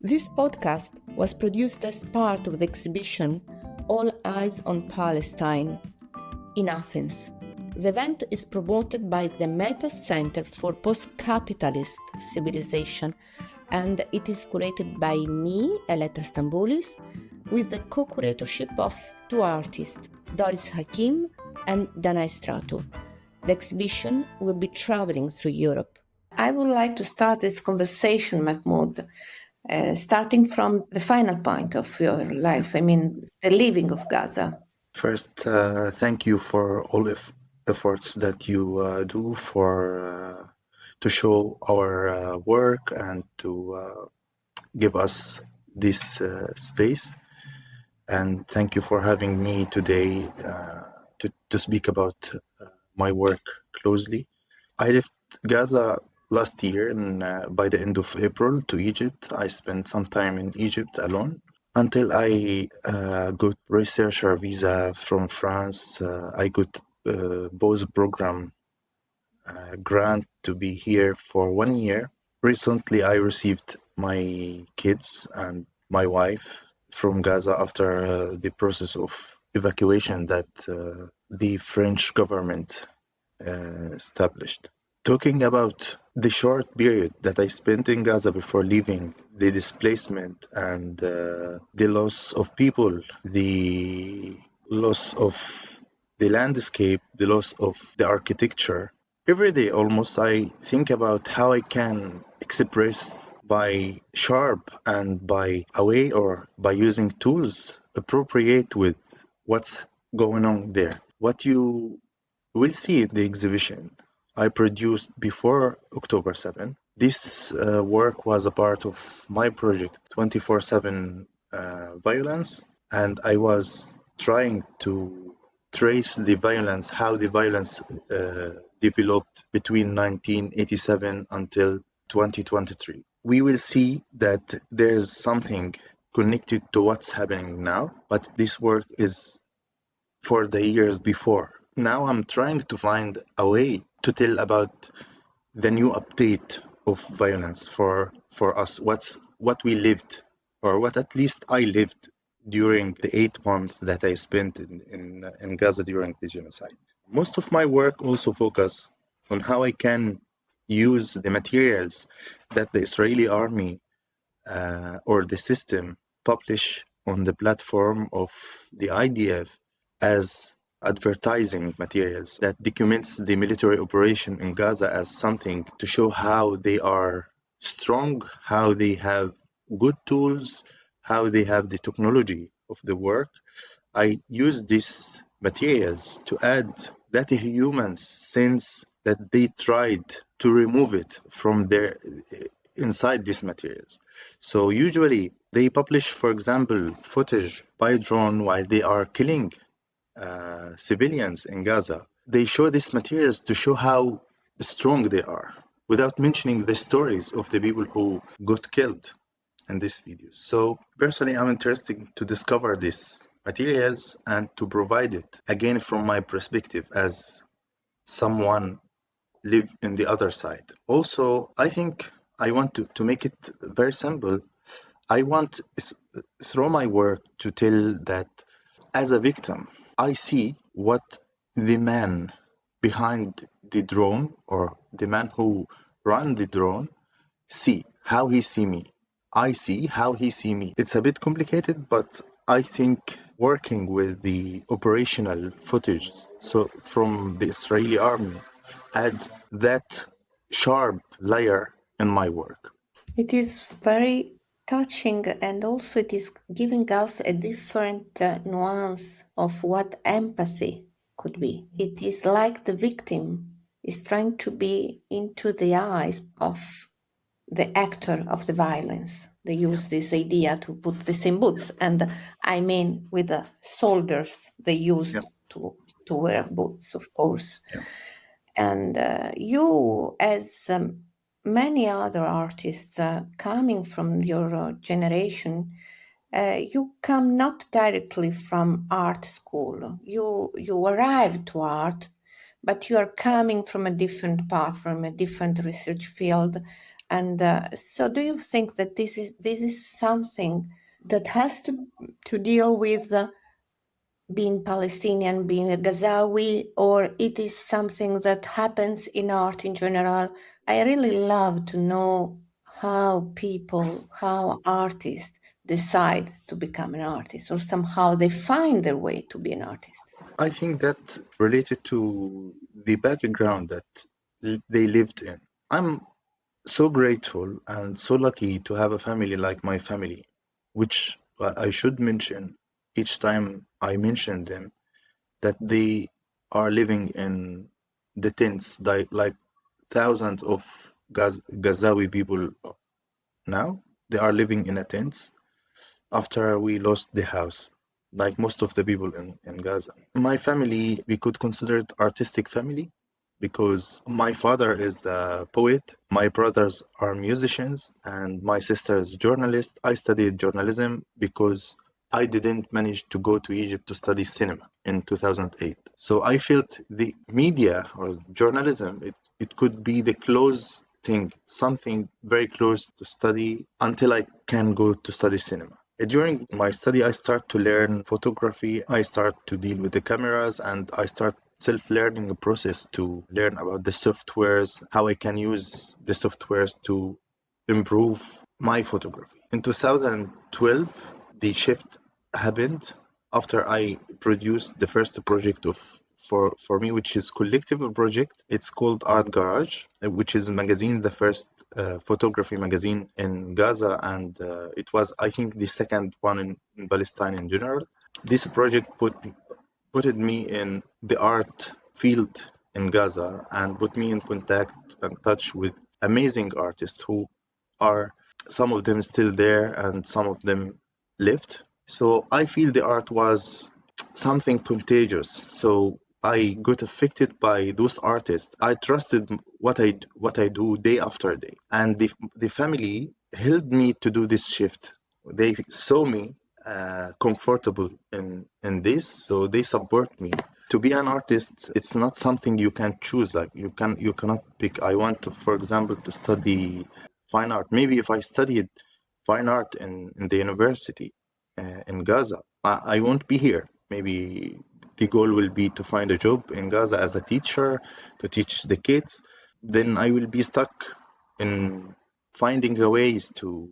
This podcast was produced as part of the exhibition All Eyes on Palestine in Athens. The event is promoted by the Meta Center for Post-Capitalist Civilization, and it is curated by me, Eletta Stamboulis, with the co-curatorship of two artists, Doris Hakim and Dana Estrato. The exhibition will be traveling through Europe. I would like to start this conversation, Mahmoud, starting from the final point of your life, the leaving of Gaza. First, thank you for all efforts that you do for to show our work and to give us this space. And thank you for having me today to speak about my work closely. I left Gaza last year, and by the end of April, to Egypt. I spent some time in Egypt alone until I got researcher visa from France. I got both program grant to be here for 1 year. Recently, I received my kids and my wife from Gaza after the process of evacuation that the French government established. Talking about the short period that I spent in Gaza before leaving, the displacement and the loss of people, the loss of the landscape, the loss of the architecture. Every day almost I think about how I can express by sharp and by a way or by using tools appropriate with what's going on there. What you will see in the exhibition I produced before October 7. This work was a part of my project 24/7 violence, and I was trying to trace the violence, how the violence developed between 1987 until 2023. We will see that there's something connected to what's happening now, but this work is for the years before. Now I'm trying to find a way to tell about the new update of violence for us, what we lived, or what at least I lived during the 8 months that I spent in Gaza during the genocide. Most of my work also focus on how I can use the materials that the Israeli army or the system publish on the platform of the IDF as advertising materials that documents the military operation in Gaza as something to show how they are strong, how they have good tools, how they have the technology of the work. I use these materials to add that human sense that they tried to remove it from their inside these materials. So usually they publish, for example, footage by drone while they are killing civilians in Gaza. They show these materials to show how strong they are, without mentioning the stories of the people who got killed in these videos. So personally, I'm interested to discover these materials and to provide it again from my perspective as someone live in the other side. Also, I think I want to make it very simple. I want through my work to tell that as a victim, I see what the man behind the drone or the man who ran the drone see, how he see me. I see how he see me. It's a bit complicated, but I think working with the operational footage, so from the Israeli army, add that sharp layer in my work. It is very touching, and also it is giving us a different nuance of what empathy could be. It is like the victim is trying to be into the eyes of the actor of the violence. They use this idea to put the same boots, and I mean with the soldiers they used to wear boots, of course. And you, as many other artists coming from your generation, you come not directly from art school. You arrive to art, but you are coming from a different path, from a different research field. And so do you think that this is something that has to deal with being Palestinian, being a Gazawi, or it is something that happens in art in general? I really love to know how people, how artists decide to become an artist, or somehow they find their way to be an artist. I think that related to the background that they lived in. I'm so grateful and so lucky to have a family like my family, which I should mention each time I mention them, that they are living in the tents, like thousands of Gazawi people now. They are living in a tents after we lost the house, like most of the people in Gaza. My family, we could consider it artistic family because my father is a poet, my brothers are musicians, and my sister is journalist. I studied journalism because I didn't manage to go to Egypt to study cinema in 2008. So I felt the media or journalism, it could be the close thing, something very close to study until I can go to study cinema. During my study, I start to learn photography. I start to deal with the cameras, and I start self-learning process to learn about the softwares, how I can use the softwares to improve my photography. In 2012, the shift happened after I produced the first project of for me, which is collective project. It's called Art Garage, which is a magazine, the first photography magazine in Gaza, and it was, I think, the second one in Palestine in general. This project put me in the art field in Gaza and put me in contact and touch with amazing artists who are, some of them still there and some of them left. So I feel the art was something contagious. So I got affected by those artists. I trusted what I do day after day, and the family helped me to do this shift. They saw me comfortable in this, so they support me. To be an artist, it's not something you can choose. Like you cannot pick. I want to, for example, to study fine art. Maybe if I studied fine art in the university in Gaza, I won't be here. Maybe the goal will be to find a job in Gaza as a teacher to teach the kids. Then I will be stuck in finding a ways to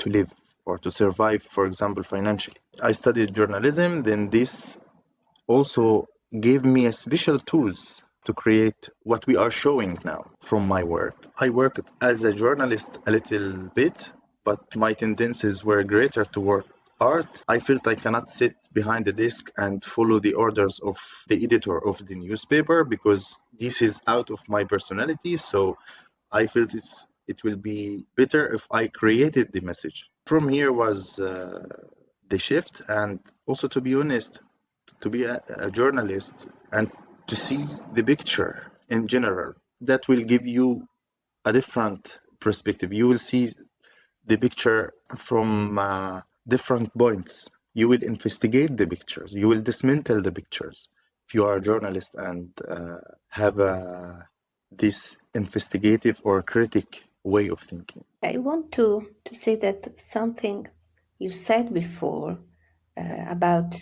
live or to survive, for example, financially. I studied journalism, then this also gave me a special tools to create what we are showing now from my work. I worked as a journalist a little bit, but my tendencies were greater toward art. I felt I cannot sit behind the desk and follow the orders of the editor of the newspaper because this is out of my personality. So I felt it will be better if I created the message. From here was the shift, and also to be honest, to be a journalist and to see the picture in general, that will give you a different perspective. You will see the picture from different points. You will investigate the pictures. You will dismantle the pictures. If you are a journalist and have this investigative or critic way of thinking. I want to say that something you said before about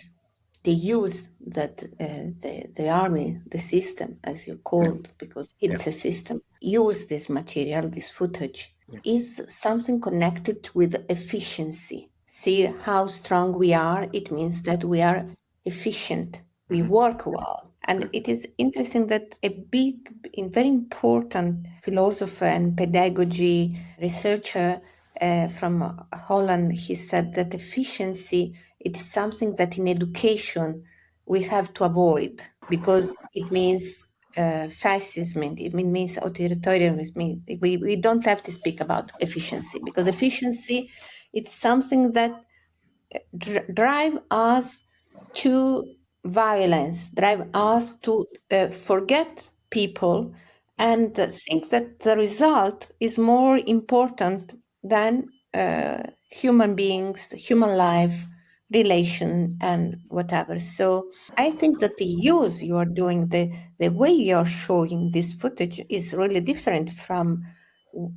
the use that the army, the system, as you Yeah, called, because yeah, it's a system, use this material, this footage, yeah. is something connected with efficiency. See how strong we are. It means that we are efficient. We Mhm. work well. And Yeah. it is interesting that a big, very important philosopher and pedagogy researcher from Holland, he said that efficiency is something that in education we have to avoid because it means fascism, it means authoritarianism. We don't have to speak about efficiency because efficiency it's something that drive us to violence, drive us to forget people and think that the result is more important than human beings, human life, relation, and whatever. So I think that the use you are doing, the way you are showing this footage is really different from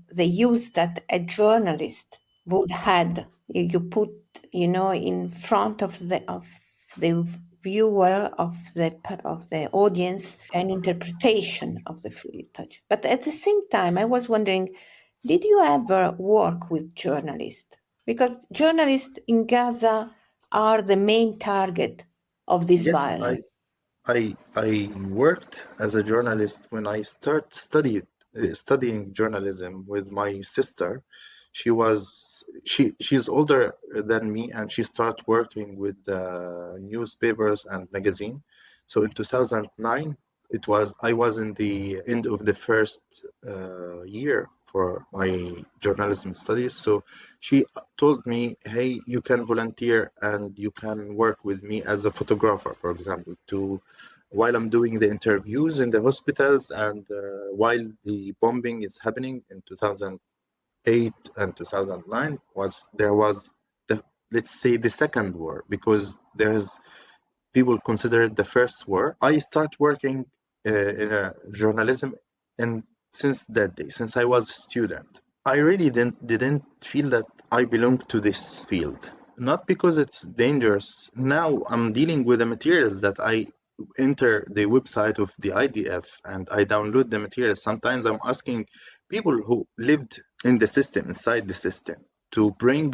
the use that a journalist would had. You put, in front of the viewer, of the audience, an interpretation of the footage. But at the same time, I was wondering, did you ever work with journalists? Because journalists in Gaza are the main target of this Yes, violence. I worked as a journalist when I studying journalism with my sister. She's older than me, and she started working with newspapers and magazine. So in 2009, I was in the end of the first year for my journalism studies. So she told me, "Hey, you can volunteer and you can work with me as a photographer, for example, to while I'm doing the interviews in the hospitals and while the bombing is happening in 2008 and 2009 was the, let's say, the second war, because there's people consider it the first war. I start working in a journalism, and since that day, since I was a student, I really didn't feel that I belong to this field. Not because it's dangerous. Now I'm dealing with the materials that I enter the website of the IDF and I download the materials. Sometimes I'm asking people who lived in the system, inside the system, to bring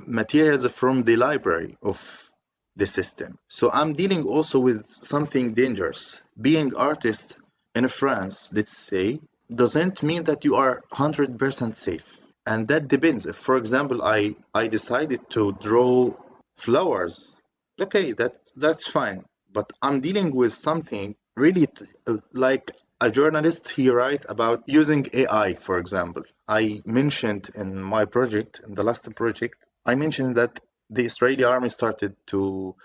materials from the library of the system. So I'm dealing also with something dangerous. Being artist in France, let's say, doesn't mean that you are 100% safe. And that depends. If, for example, I decided to draw flowers, okay, that's fine. But I'm dealing with something really like a journalist, he write about using AI, for example. I mentioned in my project, in the last project, I mentioned that the Israeli army started to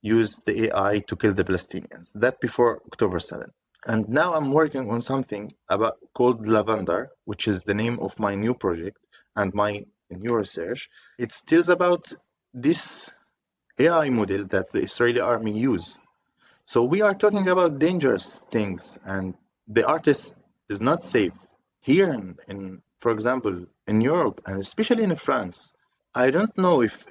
use the AI to kill the Palestinians. That before October 7th. And now I'm working on something about called Lavender, which is the name of my new project and my new research. It tells about this AI model that the Israeli army use. So we are talking about dangerous things, and the artist is not safe. Here for example, in Europe, and especially in France, I don't know if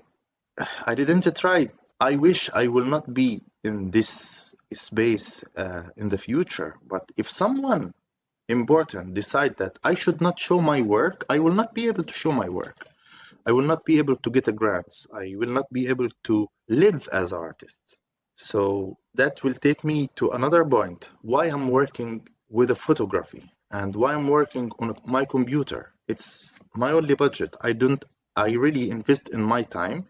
I didn't try. I wish I will not be in this space in the future. But if someone important decide that I should not show my work, I will not be able to show my work. I will not be able to get a grants. I will not be able to live as an artist. So that will take me to another point. Why I'm working with a photography and why I'm working on my computer. It's my only budget. I really invest in my time,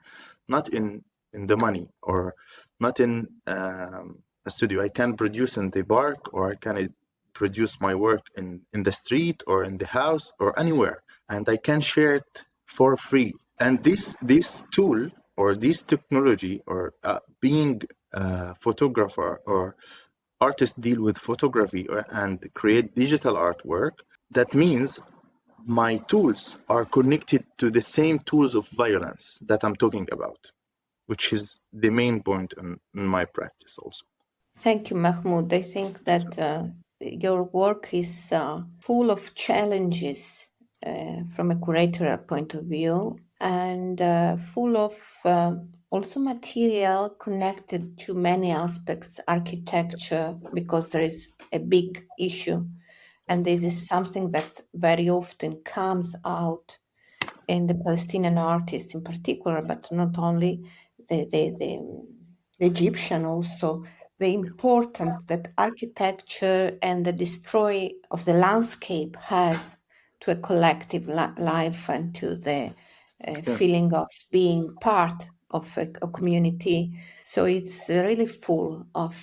not in the money or not in a studio. I can produce in the park, or I can produce my work in the street or in the house or anywhere, and I can share it for free. And this tool or this technology or being a photographer or artist deal with photography and create digital artwork, that means my tools are connected to the same tools of violence that I'm talking about, which is the main point in my practice also. Thank you, Mahmoud. I think that your work is full of challenges from a curatorial point of view, and full of also material connected to many aspects, architecture, because there is a big issue. And this is something that very often comes out in the Palestinian artists in particular, but not only the Egyptian also, the important that architecture and the destroy of the landscape has to a collective life and to the Yeah. feeling of being part of a community. So it's really full of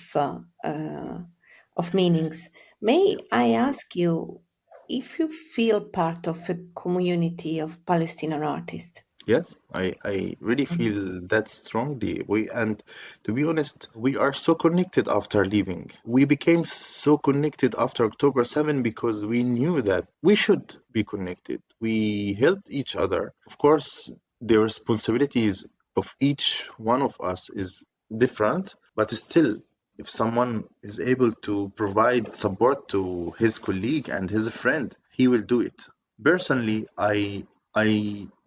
meanings. May I ask you if you feel part of a community of Palestinian artists? Yes, I really feel that strongly. And to be honest, we are so connected after leaving. We became so connected after October 7 because we knew that we should be connected. We helped each other. Of course, the responsibilities of each one of us is different, but still, if someone is able to provide support to his colleague and his friend, he will do it. Personally, I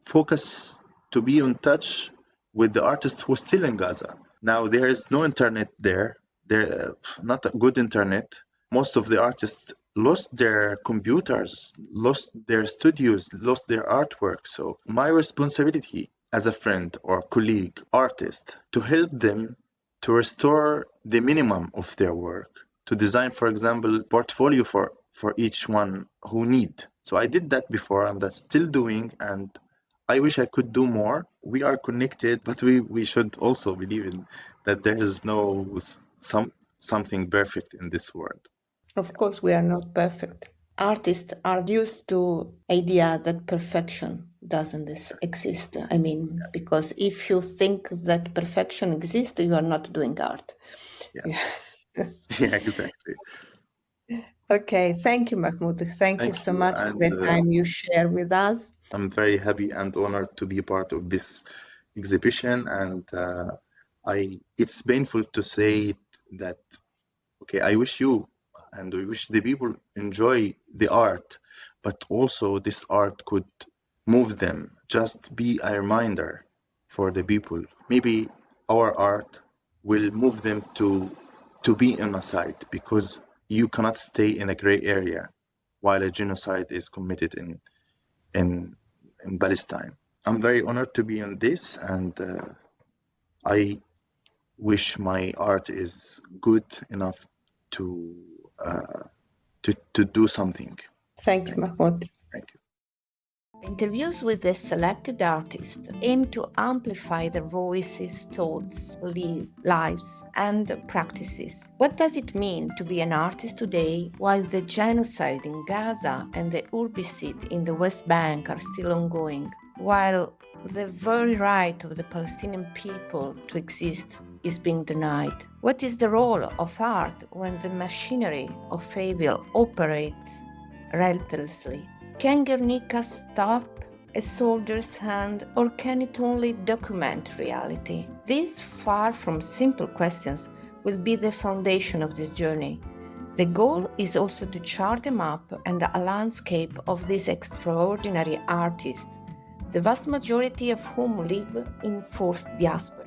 focus to be in touch with the artists who are still in Gaza. Now there is no internet there. There not a good internet. Most of the artists lost their computers, lost their studios, lost their artwork. So my responsibility as a friend or colleague artist to help them to restore the minimum of their work, to design, for example, portfolio for each one who need. So I did that before, and that's still doing, and I wish I could do more. We are connected, but we should also believe in that there is no something perfect in this world. Of course, we are not perfect. Artists are used to idea that perfection doesn't exist. I mean, because if you think that perfection exists, you are not doing art. Yeah, yeah, exactly. Okay, thank you, Mahmoud. Thank you Thank so you, much for and the time you share with us. I'm very happy and honored to be part of this exhibition. And it's painful to say that, okay, I wish you and we wish the people enjoy the art, but also this art could move them, just be a reminder for the people. Maybe our art will move them to be on a side, because you cannot stay in a gray area while a genocide is committed in in Palestine. I'm very honored to be on this, and I wish my art is good enough to to do something. Thank you, Thank, Mahmoud. thank you. Interviews with the selected artists aim to amplify their voices, thoughts, lives, and practices. What does it mean to be an artist today while the genocide in Gaza and the urbicide in the West Bank are still ongoing? While the very right of the Palestinian people to exist is being denied? What is the role of art when the machinery of evil operates relentlessly? Can Guernica stop a soldier's hand, or can it only document reality? These far from simple questions will be the foundation of this journey. The goal is also to chart a map and a landscape of these extraordinary artists, the vast majority of whom live in forced diaspora.